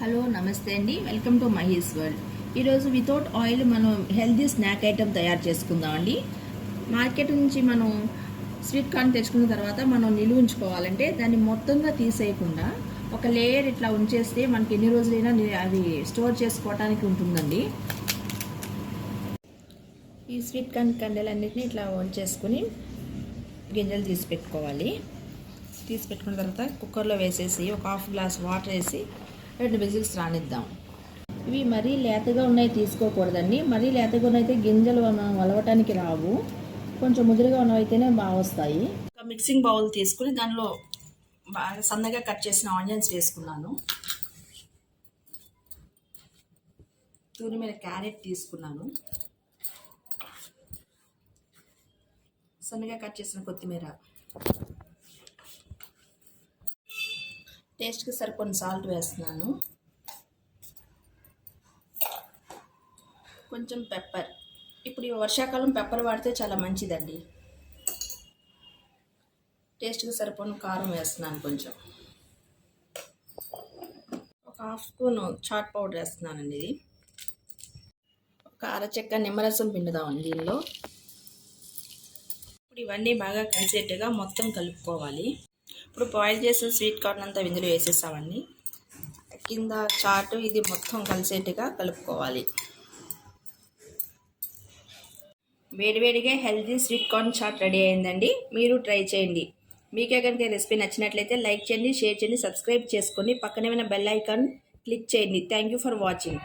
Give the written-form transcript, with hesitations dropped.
Hello నమస్తే అండి, welcome to Mahi's world. ఈరోజు వితౌట్ ఆయిల్ మనం హెల్దీ స్నాక్ ఐటెం తయారు చేసుకుందాం అండి. మార్కెట్ నుంచి మనం స్వీట్ కార్న్ తెచ్చుకున్న తర్వాత మనం నిలువ ఉంచుకోవాలంటే దాన్ని మొత్తంగా తీసేయకుండా ఒక లేయర్ ఇట్లా ఉంచేస్తే మనకి ఎన్ని రోజులైనా అవి స్టోర్ చేసుకోవడానికి ఉంటుందండి. ఈ స్వీట్ కార్న్ కండెలన్నింటినీ ఇట్లా ఉంచేసుకుని గింజలు తీసి పెట్టుకోవాలి. తీసి పెట్టుకున్న తర్వాత కుక్కర్లో వేసేసి ఒక హాఫ్ గ్లాస్ వాటర్ వేసి 2 విజిల్స్ రానిద్దాం. ఇవి మరీ లేతగా ఉన్నాయి తీసుకోకూడదండి. మరీ లేతగా ఉన్నైతే గింజలు వలవటానికి రావు. కొంచెం ముదురుగా ఉన్నవైతేనే బాగా వస్తాయి. ఒక మిక్సింగ్ బౌల్ తీసుకుని దానిలో బాగా సన్నగా కట్ చేసిన ఆనియన్స్ వేసుకున్నాను. తురిమిన క్యారెట్ తీసుకున్నాను. సన్నగా కట్ చేసిన కొత్తిమీర, టేస్ట్కి సరిపడిన సాల్ట్ వేస్తున్నాను. కొంచెం పెప్పర్. ఇప్పుడు ఈ వర్షాకాలం పెప్పర్ వాడితే చాలా మంచిదండి. టేస్ట్కి సరిపడిన కారం వేస్తున్నాను. కొంచెం ఒక హాఫ్ స్పూన్ చాట్ పౌడర్ వేస్తున్నానండి. ఇది ఒక అరచెక్క నిమ్మరసం పిండుదామండి దీనిలో. ఇప్పుడు ఇవన్నీ బాగా కలిసేట్టుగా మొత్తం కలుపుకోవాలి. ఇప్పుడు బాయిల్ చేసిన స్వీట్ కార్న్ అంతా ఇందులో వేసేసామండి. కింద చాటు ఇది మొత్తం కలిసేట్టుగా కలుపుకోవాలి. వేడివేడిగా healthy sweet corn chaat ready అయిందండి. మీరు ట్రై చేయండి. మీకే కనుక రెసిపీ నచ్చినట్లయితే లైక్ చేయండి, షేర్ చేయండి, సబ్స్క్రైబ్ చేసుకోండి. పక్కనే ఉన్న బెల్ ఐకాన్ క్లిక్ చేయండి. Thank you for watching.